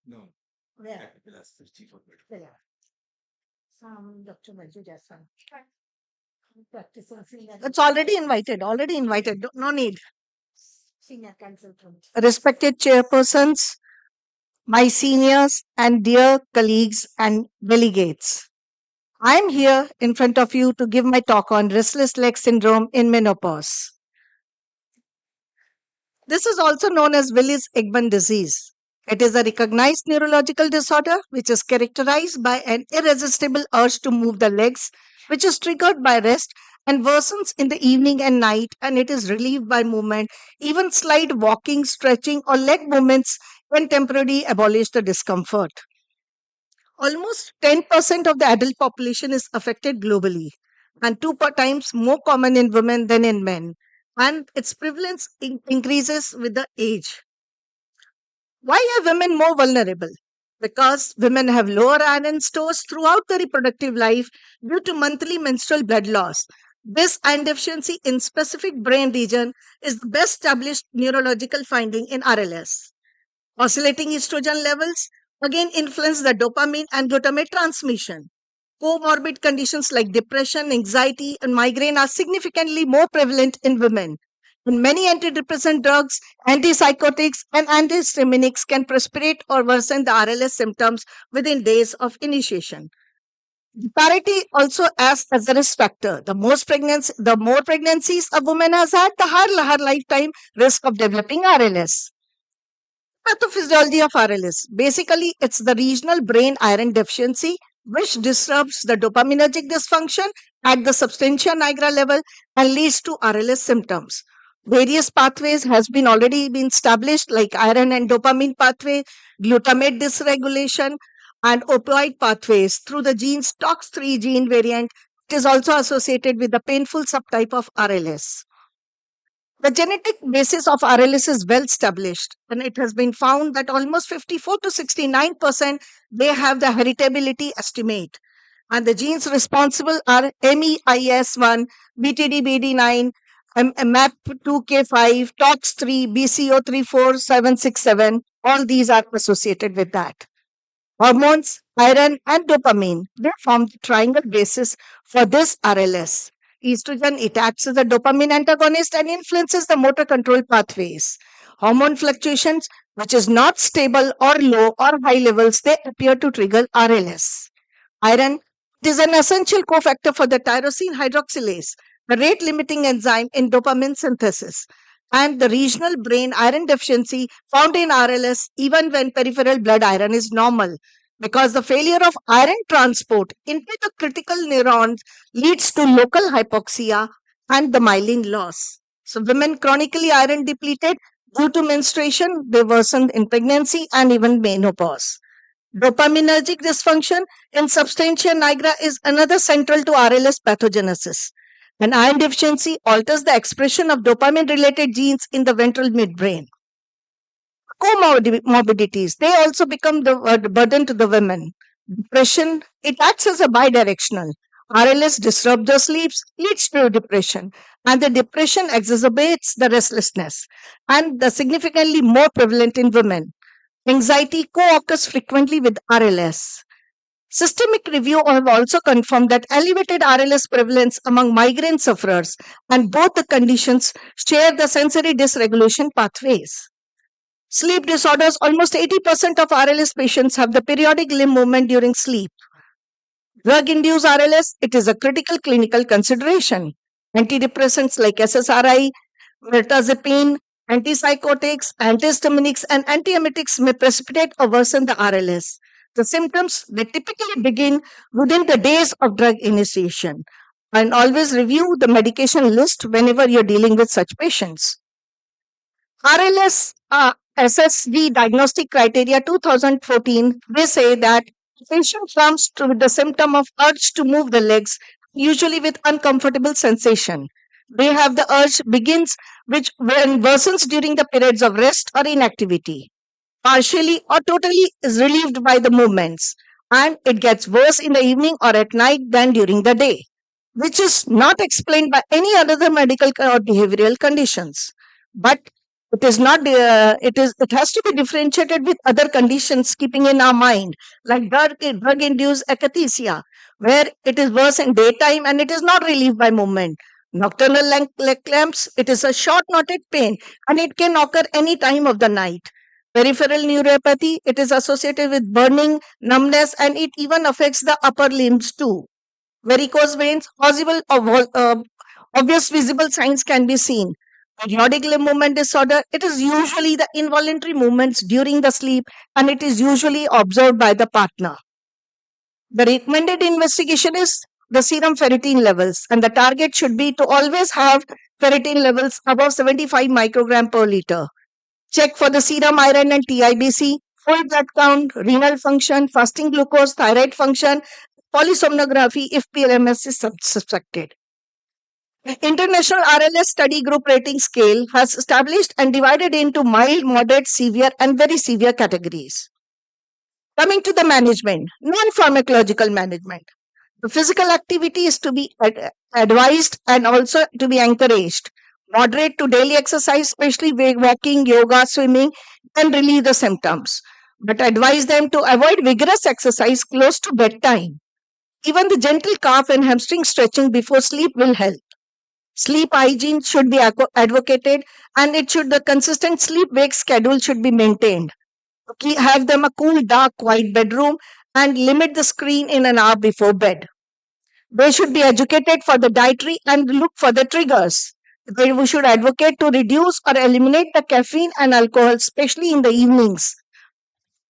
No. Where? Where? Dr. Manju Jaswant. Practicing senior. It's already invited. Already invited. No need. Senior consultant. Respected chairpersons, my seniors, and dear colleagues and delegates. I'm here in front of you to give my talk on restless leg syndrome in menopause. This is also known as Willis-Eggman disease. It is a recognized neurological disorder which is characterized by an irresistible urge to move the legs, which is triggered by rest and worsens in the evening and night, and it is relieved by movement. Even slight walking, stretching, or leg movements can temporarily abolish the discomfort. Almost 10% of the adult population is affected globally, and times more common in women than in men. And its prevalence increases with the age. Why are women more vulnerable? Because women have lower iron stores throughout the reproductive life due to monthly menstrual blood loss. This iron deficiency in specific brain region is the best established neurological finding in RLS. Oscillating estrogen levels again influence the dopamine and glutamate transmission. Comorbid conditions like depression, anxiety, and migraine are significantly more prevalent in women. In many antidepressant drugs, antipsychotics, and antihistaminics can precipitate or worsen the RLS symptoms within days of initiation. Parity also acts as a risk factor. The more pregnancies a woman has had, the higher her lifetime risk of developing RLS. Pathophysiology of RLS. Basically, it's the regional brain iron deficiency which disrupts the dopaminergic dysfunction at the substantia nigra level and leads to RLS symptoms. Various pathways has been already been established like iron and dopamine pathway, glutamate dysregulation, and opioid pathways through the genes TOX3 gene variant. It is also associated with the painful subtype of RLS. The genetic basis of RLS is well established, and it has been found that almost 54 to 69% they have the heritability estimate. And the genes responsible are MEIS1, BTDBD9, MAP2K5, TOX3, BCO34767. All these are associated with that. Hormones, iron, and dopamine, they form the triangle basis for this RLS. Estrogen, it acts as a dopamine antagonist and influences the motor control pathways. Hormone fluctuations, which is not stable or low or high levels, they appear to trigger RLS. Iron, it is an essential cofactor for the tyrosine hydroxylase, the rate limiting enzyme in dopamine synthesis. And the regional brain iron deficiency found in RLS even when peripheral blood iron is normal, because the failure of iron transport into the critical neurons leads to local hypoxia and the myelin loss. So women chronically iron depleted due to menstruation, they worsen in pregnancy and even menopause. Dopaminergic dysfunction in substantia nigra is another central to RLS pathogenesis. An iron deficiency alters the expression of dopamine-related genes in the ventral midbrain. Comorbidities, they also become the burden to the women. Depression, it acts as a bidirectional. RLS disrupts the sleeps, leads to depression, and the depression exacerbates the restlessness, and the significantly more prevalent in women. Anxiety co-occurs frequently with RLS. Systemic review have also confirmed that elevated RLS prevalence among migraine sufferers, and both the conditions share the sensory dysregulation pathways. Sleep disorders, almost 80% of RLS patients have the periodic limb movement during sleep. Drug-induced RLS, it is a critical clinical consideration. Antidepressants like SSRI, mirtazapine, antipsychotics, antihistaminics, and antiemetics may precipitate or worsen the RLS. The symptoms, they typically begin within the days of drug initiation. And always review the medication list whenever you're dealing with such patients. RLS SSD diagnostic criteria 2014, they say that the patient comes with the symptom of urge to move the legs, usually with uncomfortable sensation. They have the urge begins which when worsens during the periods of rest or inactivity. Partially or totally is relieved by the movements, and it gets worse in the evening or at night than during the day, which is not explained by any other medical or behavioral conditions. But It is not. It has to be differentiated with other conditions, keeping in our mind, like drug-induced akathisia, where it is worse in daytime and it is not relieved by movement. Nocturnal leg cramps. It is a short-noted pain and it can occur any time of the night. Peripheral neuropathy. It is associated with burning, numbness, and it even affects the upper limbs too. Varicose veins, possible obvious visible signs can be seen. Periodic limb movement disorder, it is usually the involuntary movements during the sleep and it is usually observed by the partner. The recommended investigation is the serum ferritin levels, and the target should be to always have ferritin levels above 75 microgram per liter. Check for the serum iron and TIBC, full blood count, renal function, fasting glucose, thyroid function, polysomnography if PLMS is suspected. International RLS study group rating scale has established and divided into mild, moderate, severe, and very severe categories. Coming to the management, non pharmacological management. The physical activity is to be advised and also to be encouraged. Moderate to daily exercise, especially walking, yoga, swimming, can relieve the symptoms. But advise them to avoid vigorous exercise close to bedtime. Even the gentle calf and hamstring stretching before sleep will help. Sleep hygiene should be advocated, and the consistent sleep wake schedule should be maintained. Have them a cool, dark, quiet bedroom and limit the screen in an hour before bed. They should be educated for the dietary and look for the triggers. We should advocate to reduce or eliminate the caffeine and alcohol, especially in the evenings.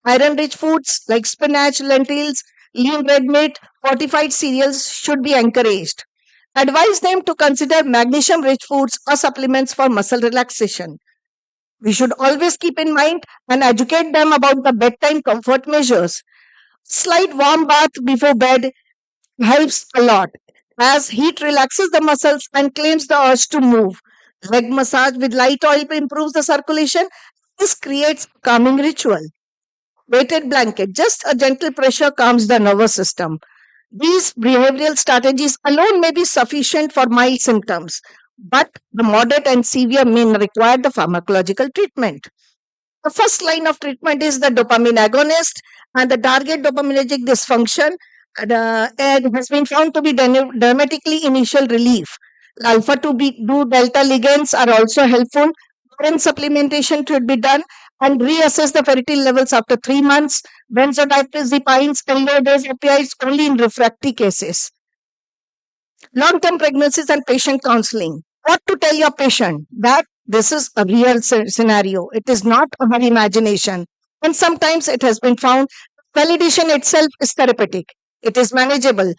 Iron rich foods like spinach, lentils, lean red meat, fortified cereals should be encouraged. Advise them to consider magnesium rich foods or supplements for muscle relaxation. We should always keep in mind and educate them about the bedtime comfort measures. Slight warm bath before bed helps a lot, as heat relaxes the muscles and claims the urge to move. Leg massage with light oil improves the circulation. This creates a calming ritual. Weighted blanket, just a gentle pressure calms the nervous system. These behavioral strategies alone may be sufficient for mild symptoms, but the moderate and severe may require the pharmacological treatment. The first line of treatment is the dopamine agonist, and the target dopaminergic dysfunction and has been found to be dramatically initial relief. Alpha 2 do delta ligands are also helpful. Iron supplementation should be done and reassess the ferritin levels after 3 months. Benzodiazepines and low dose opioids only in refractory cases. Long term pregnancies and patient counseling. What to tell your patient? That this is a real scenario. It is not our imagination. And sometimes it has been found validation itself is therapeutic. It is manageable.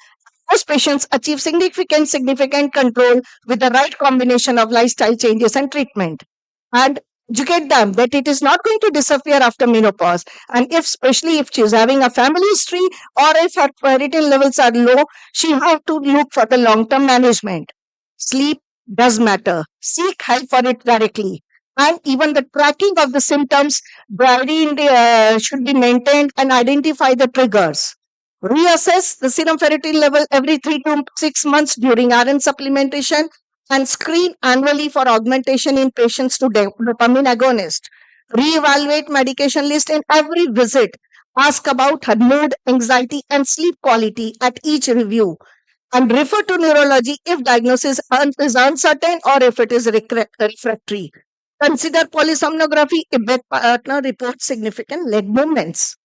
Most patients achieve significant control with the right combination of lifestyle changes and treatment. And educate them that it is not going to disappear after menopause. And if, especially if she is having a family history or if her ferritin levels are low, she has to look for the long term management. Sleep does matter. Seek help for it directly. And even the tracking of the symptoms should be maintained and identify the triggers. Reassess the serum ferritin level every 3 to 6 months during RN supplementation and screen annually for augmentation in patients to dopamine agonist. Reevaluate medication list in every visit. Ask about her mood, anxiety, and sleep quality at each review. And refer to neurology if diagnosis is uncertain or if it is refractory. Consider polysomnography if bed partner reports significant leg movements.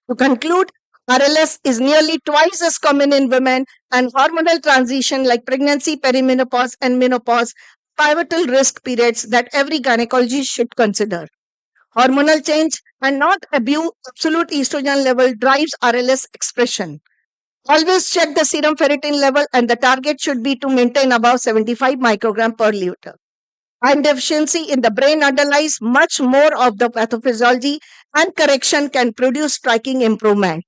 To conclude, RLS is nearly twice as common in women, and hormonal transition like pregnancy, perimenopause, and menopause pivotal risk periods that every gynecologist should consider. Hormonal change and not absolute estrogen level drives RLS expression. Always check the serum ferritin level, and the target should be to maintain above 75 microgram per liter. Iron deficiency in the brain underlies much more of the pathophysiology, and correction can produce striking improvement.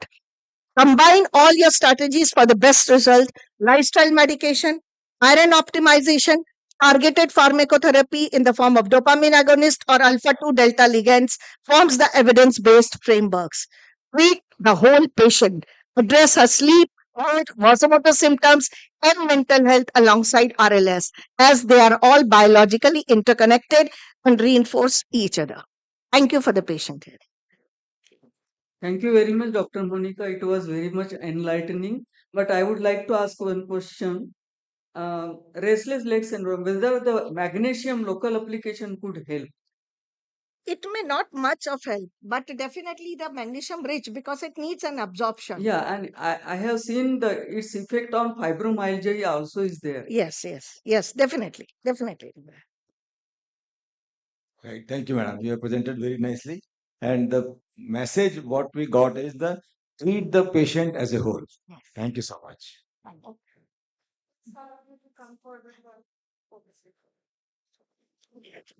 Combine all your strategies for the best result: lifestyle medication, iron optimization, targeted pharmacotherapy in the form of dopamine agonist or alpha 2 delta ligands forms the evidence based frameworks. Treat the whole patient, address her sleep, mood, vasomotor symptoms, and mental health alongside RLS, as they are all biologically interconnected and reinforce each other. Thank you for the patient hearing. Thank you very much, Dr. Monika. It was very much enlightening. But I would like to ask one question. Restless leg syndrome, whether the magnesium local application could help? It may not much of help, but definitely the magnesium rich because it needs an absorption. Yeah, and I have seen its effect on fibromyalgia also is there. Yes, yes, yes, definitely, definitely. Right. Thank you, madam. You have presented very nicely. And the message what we got is the treat the patient as a whole. Yes. Thank you so much.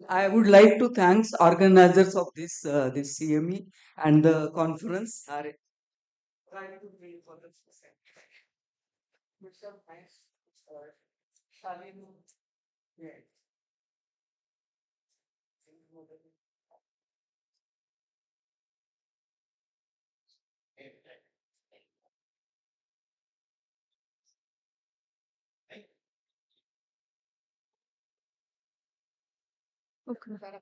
I would like to thanks organizers of this CME and the conference. Trying to bring for the Mr. Thanks, Shalim. Yeah. Okay.